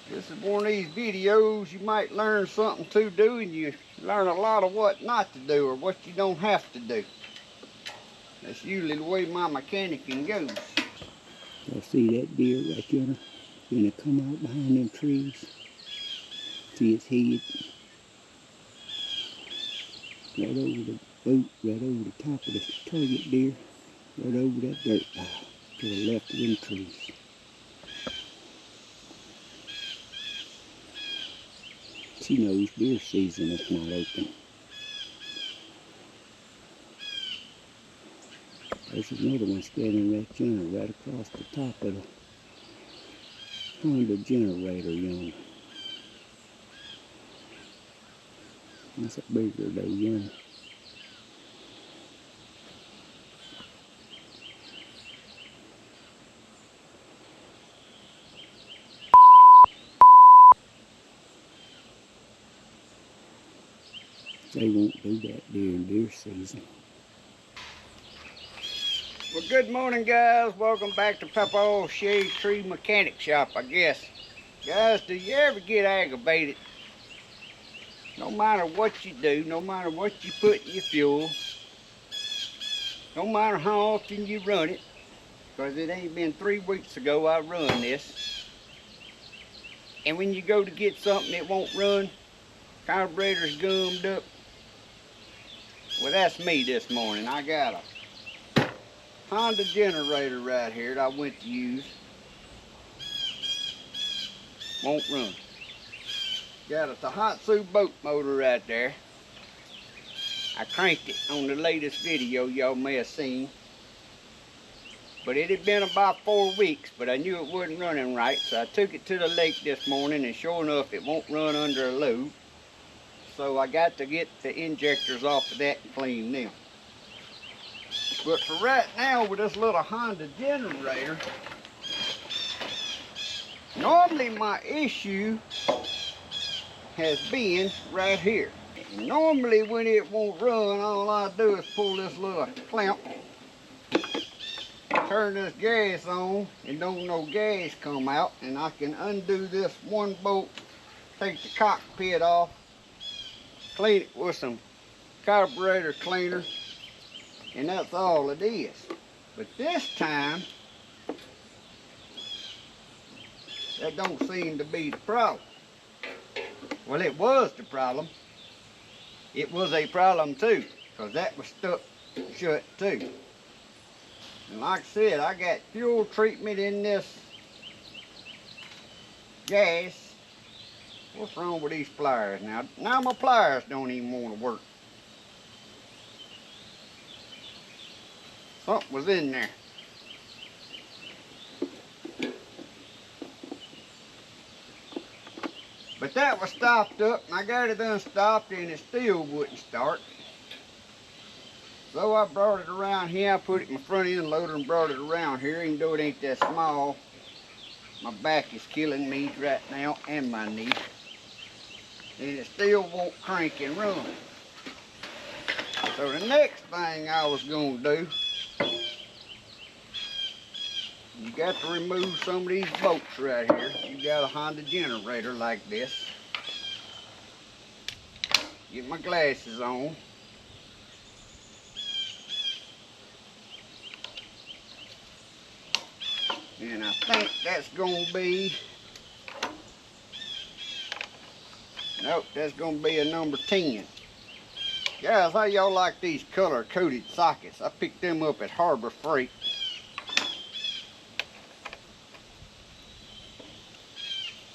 This is one of these videos you might learn something to do, and you learn a lot of what not to do or what you don't have to do. That's usually the way my mechanicing goes. Y'all see that deer right there? Gonna come out behind them trees. See its head? Right over the boat, right over the top of the target deer. Right over that dirt pile to the left of them trees. She knows deer season is not open. There's another one standing right yonder, right across the top of the Honda generator yonder. That's a bigger though yonder. They won't do that during deer season. Well, good morning, guys. Welcome back to Papaw Shade Tree Mechanic Shop, I guess. Guys, do you ever get aggravated? No matter what you do, no matter what you put in your fuel, no matter how often you run it, because it ain't been 3 weeks ago I run this, and when you go to get something it won't run, carburetor's gummed up. Well, that's me this morning. I got a Honda generator right here that I went to use. Won't run. Got a Daihatsu boat motor right there. I cranked it on the latest video y'all may have seen. But it had been about 4 weeks, but I knew it wasn't running right, so I took it to the lake this morning, and sure enough it won't run under a load. So I got to get the injectors off of that and clean them. But for right now, with this little Honda generator, normally my issue has been right here. Normally when it won't run, all I do is pull this little clamp, turn this gas on, and don't no gas come out, and I can undo this one bolt, take the cockpit off, clean it with some carburetor cleaner, and that's all it is. But this time, that don't seem to be the problem. Well, it was the problem. It was a problem too, because that was stuck shut too. And like I said, I got fuel treatment in this gas. What's wrong with these pliers now? Now my pliers don't even want to work. Something was in there. But that was stopped up, and I got it unstopped, and it still wouldn't start. So I brought it around here. I put it in my front end loader and brought it around here. Even though it ain't that small, my back is killing me right now, and my knee. And it still won't crank and run. So the next thing I was going to do, you got to remove some of these bolts right here. You got a Honda generator like this. Get my glasses on. And I think that's going to be, nope, that's going to be a number 10. Guys, how y'all like these color-coded sockets? I picked them up at Harbor Freight.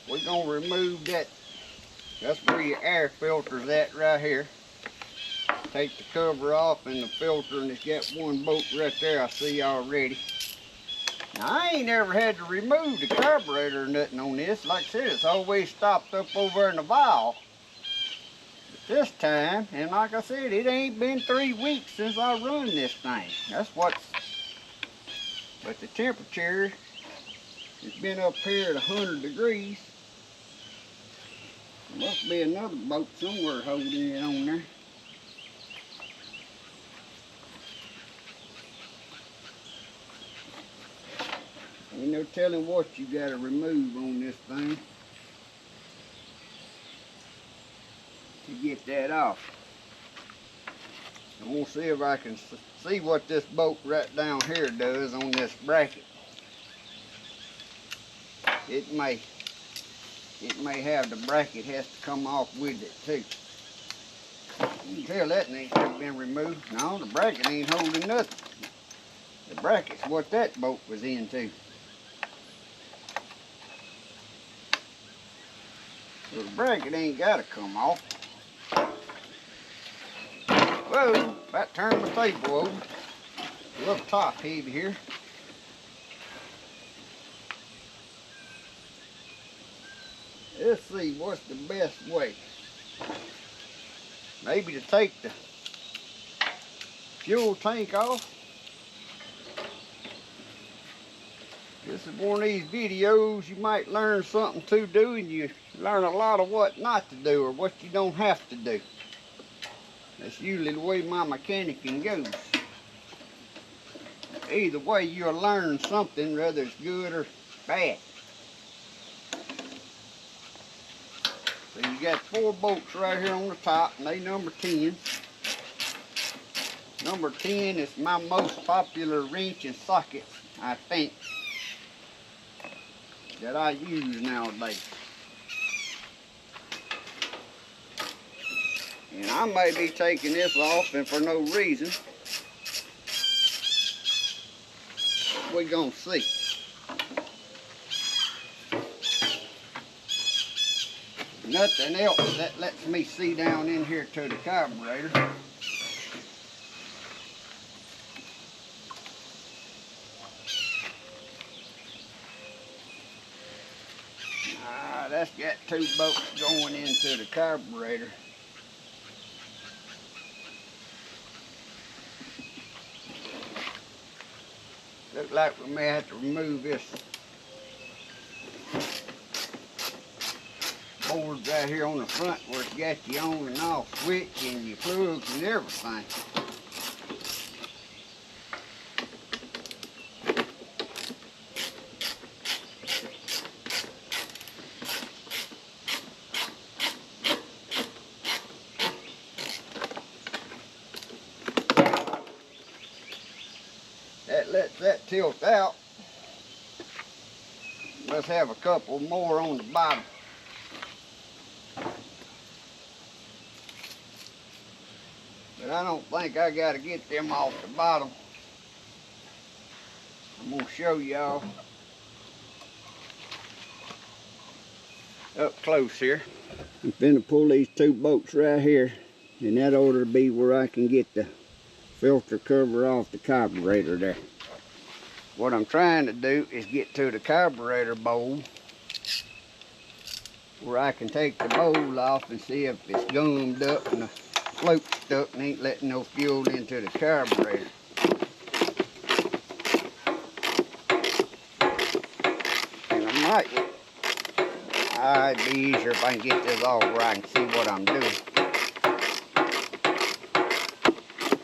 We're going to remove that. That's where your air filter's at right here. Take the cover off and the filter, and it's got one bolt right there I see already. Now, I ain't ever had to remove the carburetor or nothing on this. Like I said, it's always stopped up over in the valve. But this time, and like I said, it ain't been 3 weeks since I run this thing. That's what's, but the temperature has been up here at 100 degrees. There must be another bolt somewhere holding it on there. Ain't no telling what you gotta remove on this thing. to get that off. I'm gonna see if I can see what this bolt right down here does on this bracket. It may have the bracket has to come off with it too. You can tell that ain't been removed. No, the bracket ain't holding nothing. The bracket's what that bolt was into. So the bracket ain't gotta come off. Whoa, about turned my table over. A little top heavy here. Let's see what's the best way. Maybe to take the fuel tank off. This is one of these videos you might learn something to do, and you learn a lot of what not to do or what you don't have to do. That's usually the way my mechanicing goes. Either way, you'll learn something, whether it's good or bad. So you got 4 bolts right here on the top, and they number 10. Number 10 is my most popular wrench and socket, I think, that I use nowadays. And I may be taking this off and for no reason. We're gonna see. Nothing else that lets me see down in here to the carburetor. That's got 2 bolts going into the carburetor. Looks like we may have to remove this board right here on the front where it's got your on and off switch and your plugs and everything. That lets that tilt out. Let's have a couple more on the bottom. But I don't think I got to get them off the bottom. I'm going to show y'all up close here. I'm finna pull these 2 bolts right here, and that ought to be where I can get the filter cover off the carburetor there. What I'm trying to do is get to the carburetor bowl where I can take the bowl off and see if it's gummed up and the float stuck and ain't letting no fuel into the carburetor. And it'd be easier if I can get this off where I can see what I'm doing.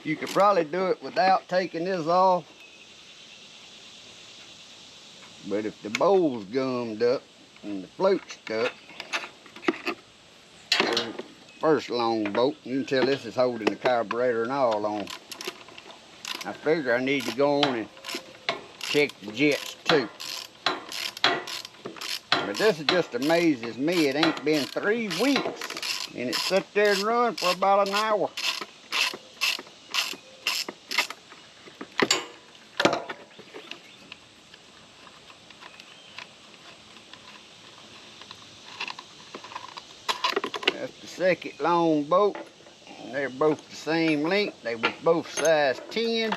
You could probably do it without taking this off. But if the bowl's gummed up and the float's stuck, first long bolt, you can tell this is holding the carburetor and all on. I figure I need to go on and check the jets too. But this just amazes me. It ain't been 3 weeks and it sat there and run for about an hour. That's the second long bolt. They're both the same length. They were both size 10.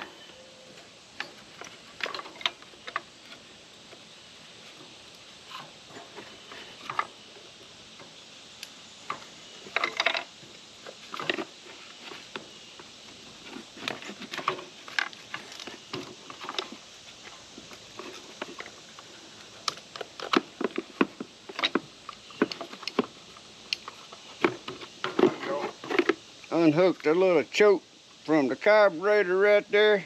Unhooked a little choke from the carburetor right there,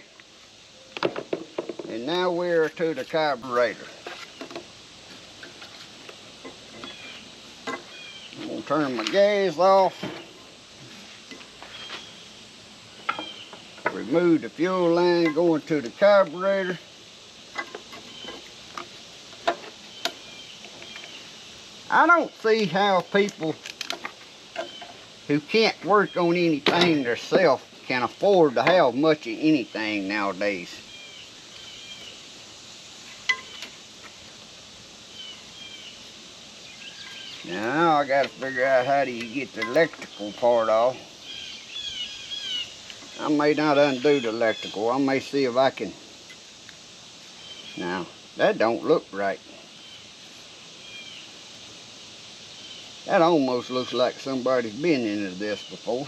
and now we're to the carburetor. I'm gonna turn my gas off remove the fuel line going to the carburetor. I don't see how people who can't work on anything themselves can afford to have much of anything nowadays. Now I gotta figure out how do you get the electrical part off. I may not undo the electrical. I may see if I can. Now, that don't look right. That almost looks like somebody's been into this before.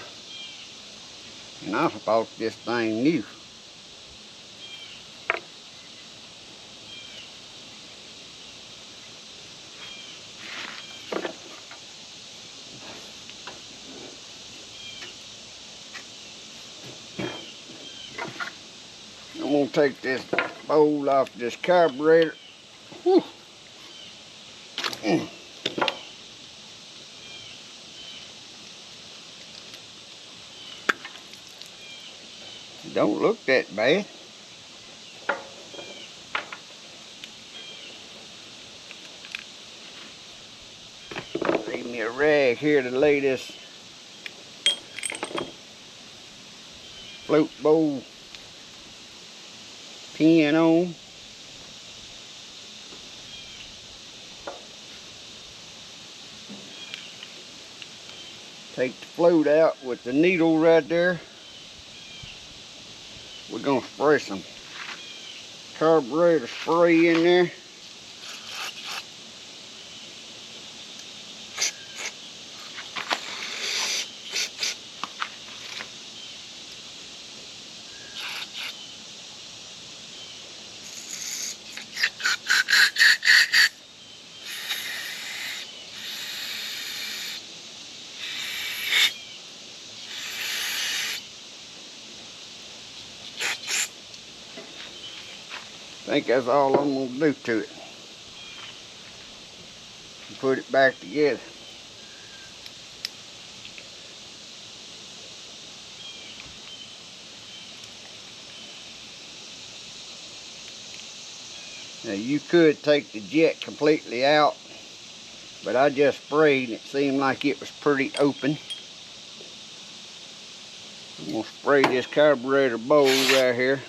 And I thought this thing new. I'm gonna take this bowl off this carburetor. Whew. Don't look that bad. Leave me a rag here to lay this float bowl pin on. Take the float out with the needle right there. We're gonna spray some carburetor spray in there. I think that's all I'm gonna do to it. Put it back together. Now you could take the jet completely out, but I just sprayed and it seemed like it was pretty open. I'm gonna spray this carburetor bowl right here.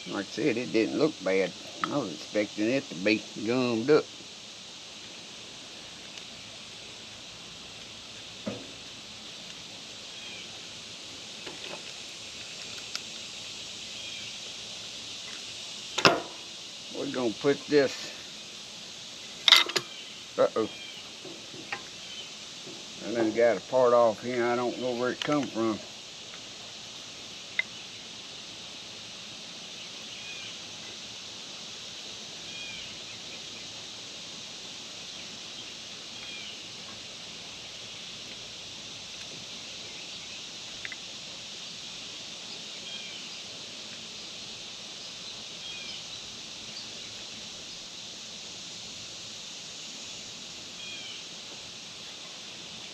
Like I said, it didn't look bad. I was expecting it to be gummed up. We're gonna put this, I done got a part off here. I don't know where it come from.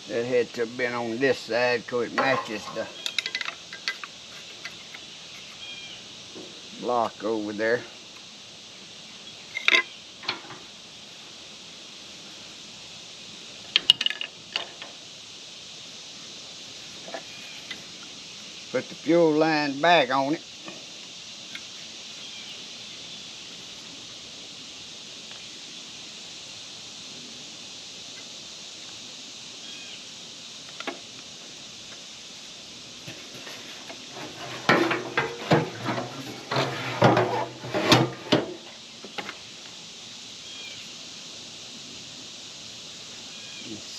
That had to have been on this side because it matches the block over there. Put the fuel line back on it.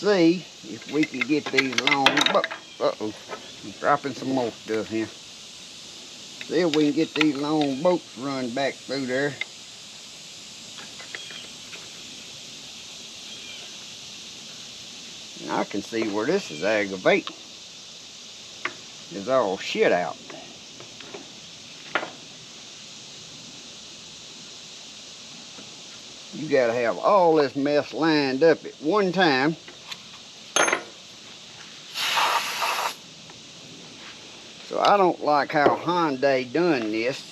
See if we can get these long, I'm dropping some more stuff here. See if we can get these long bolts run back through there. And I can see where this is aggravating. There's all shit out. You gotta have all this mess lined up at one time. So So I don't like how Hyundai done this.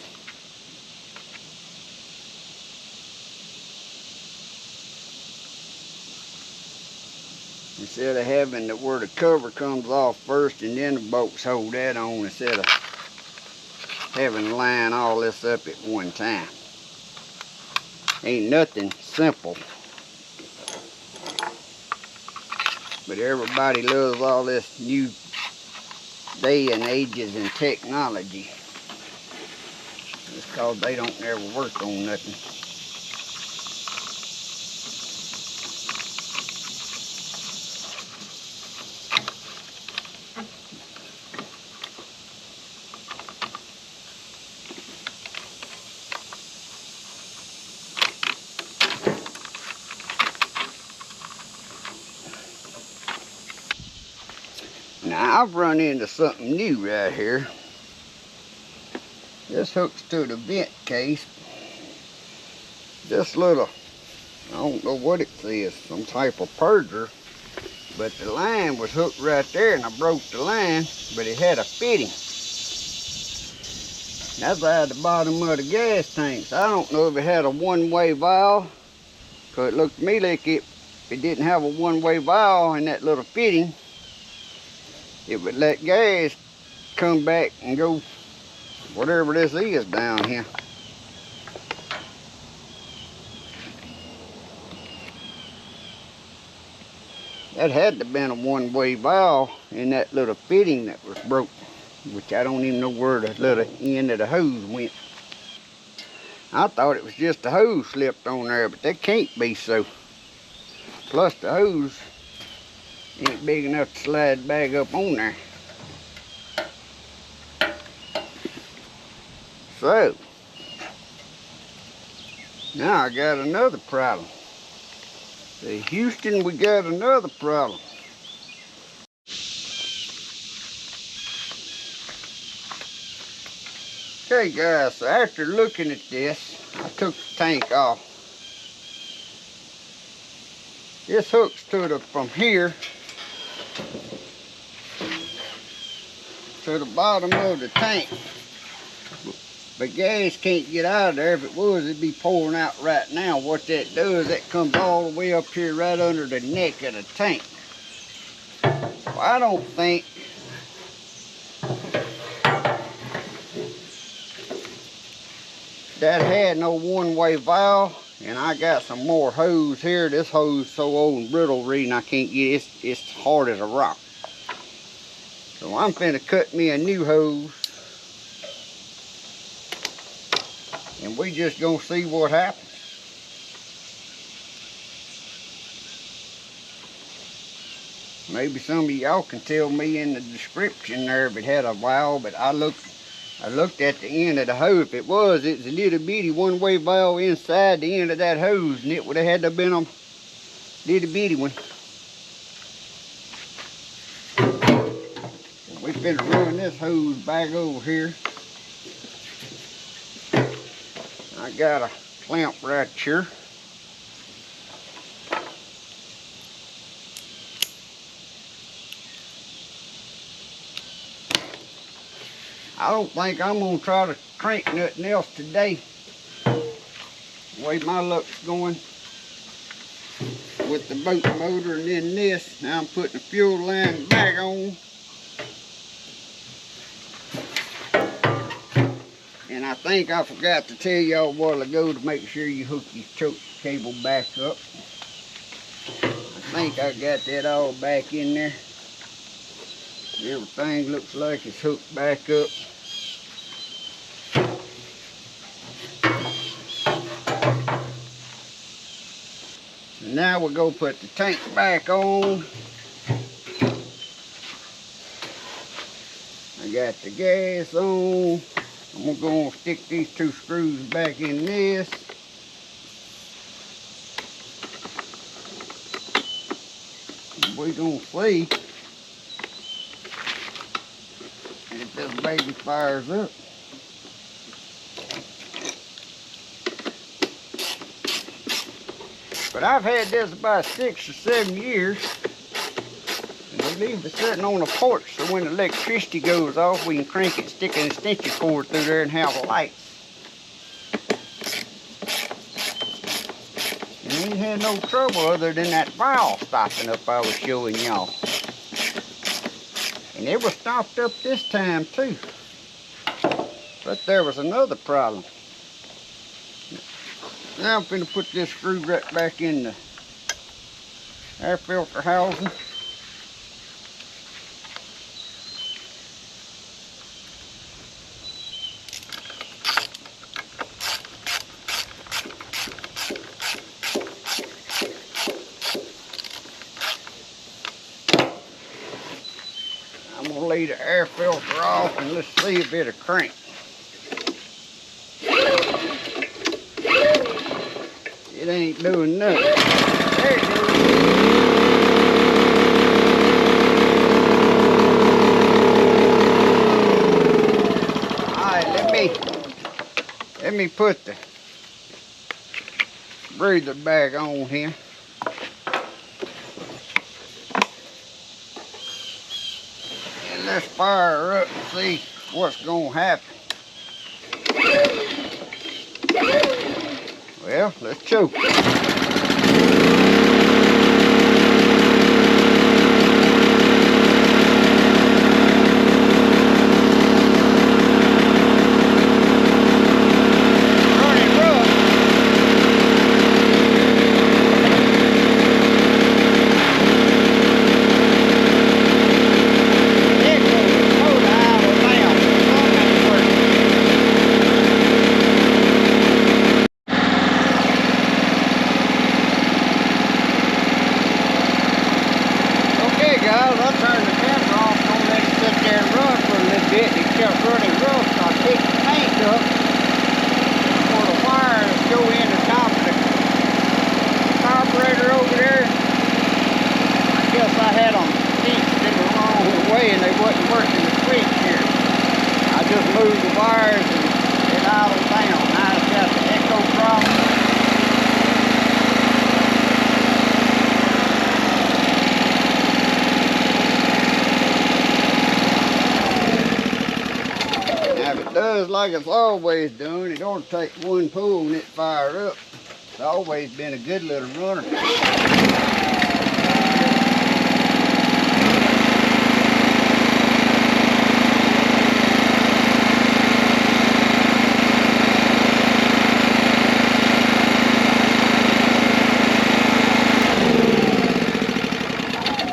Instead of having the where the cover comes off first and then the bolts hold that on, instead of having to line all this up at one time. Ain't nothing simple. But everybody loves all this new day and ages and technology. It's cause they don't ever work on nothing. Now I've run into something new right here. This hooks to the vent case. This little, I don't know what it says, some type of purger, but the line was hooked right there and I broke the line, but it had a fitting. That's at the bottom of the gas tanks. I don't know if it had a one-way valve, because it looked to me like it didn't have a one-way valve in that little fitting. It would let gas come back and go whatever this is down here. That had to have been a one-way valve in that little fitting that was broke, which I don't even know where the little end of the hose went. I thought it was just the hose slipped on there, but that can't be so. Plus the hose ain't big enough to slide back up on there. So, now I got another problem. Say, Houston, we got another problem. Okay guys, so after looking at this, I took the tank off. This hooks to the, from here to the bottom of the tank. But gas can't get out of there. If it was, it'd be pouring out right now. What that does, that comes all the way up here right under the neck of the tank. Well, I don't think that had no one-way valve. And I got some more hose here. This hose so old and brittle, reading I can't get it. It's hard as a rock. So I'm finna cut me a new hose. And we just gonna see what happens. Maybe some of y'all can tell me in the description there if it had a valve, but I looked at the end of the hose. If it was a little bitty one-way valve inside the end of that hose, and it would have had to have been a little bitty one. We finna run this hose back over here. I got a clamp right here. I don't think I'm gonna try to crank nothing else today. The way my luck's going with the boat motor and then this. Now I'm putting the fuel line back on. And I think I forgot to tell y'all a while ago to make sure you hook your choke cable back up. I think I got that all back in there. Everything looks like it's hooked back up. And now we'll go put the tank back on. I got the gas on. I'm gonna stick these two screws back in this. We're gonna see if this baby fires up. But I've had this about 6 or 7 years. And it leave it sitting on the porch so when the electricity goes off, we can crank it, stick an extension cord through there and have a light. And we ain't had no trouble other than that valve stopping up I was showing y'all. And it was stopped up this time too. But there was another problem. Now I'm finna put this screw right back in the air filter housing. I'm gonna leave the air filter off and let's see a bit of crank. It ain't doing nothing. There it goes. Alright, let me put the breather back on here. And let's fire her up and see what's gonna happen. Well, let's choke. Like it's always done, it ought to take one pull and it fire up. It's always been a good little runner.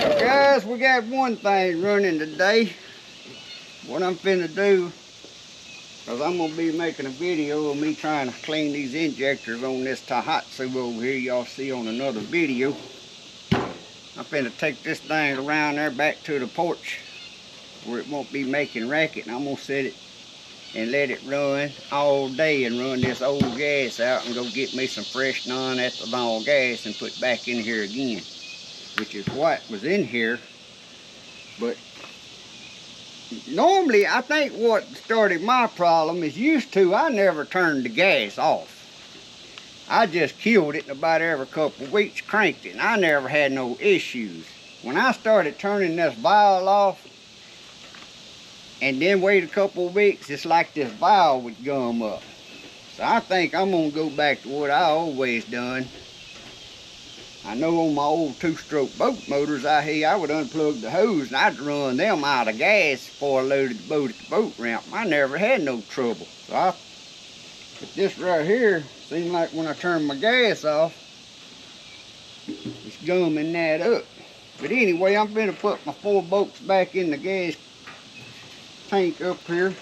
So guys, we got one thing running today. What I'm finna do, because I'm going to be making a video of me trying to clean these injectors on this Tohatsu over here y'all see on another video. I'm finna take this thing around there back to the porch where it won't be making racket, and I'm going to set it and let it run all day and run this old gas out and go get me some fresh non-ethanol gas and put back in here again, which is what was in here. But normally, I think what started my problem is I never turned the gas off. I just killed it in about every couple of weeks, cranked it, and I never had no issues. When I started turning this valve off, and then wait a couple of weeks, it's like this valve would gum up. So I think I'm gonna go back to what I always done. I know on my old two-stroke boat motors I would unplug the hose and I'd run them out of gas before I loaded the boat at the boat ramp. I never had no trouble. So but this right here, seems like when I turn my gas off, it's gumming that up. But anyway, I'm gonna put my 4 bolts back in the gas tank up here.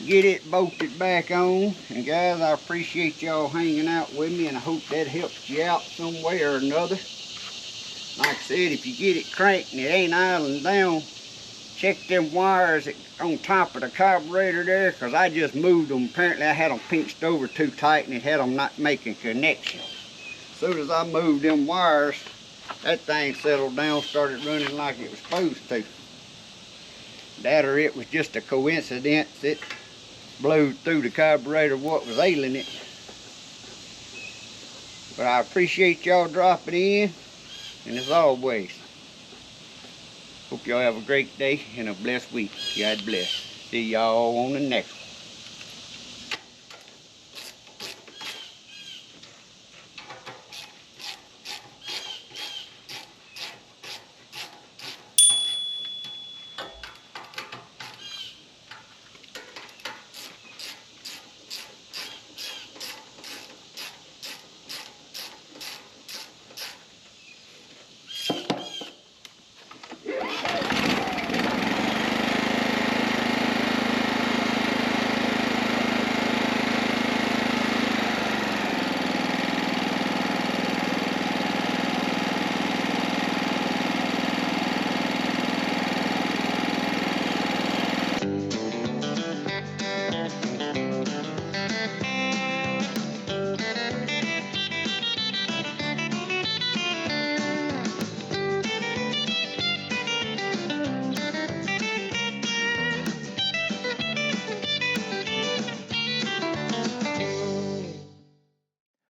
Get it bolted back on. And guys, I appreciate y'all hanging out with me, and I hope that helps you out some way or another. Like I said, if you get it cranked and it ain't idling down, check them wires on top of the carburetor there, because I just moved them. Apparently I had them pinched over too tight and it had them not making connection. As soon as I moved them wires, that thing settled down, started running like it was supposed to. That or it was just a coincidence. It blew through the carburetor what was ailing it. But I appreciate y'all dropping in. And as always, hope y'all have a great day and a blessed week. God bless. See y'all on the next one.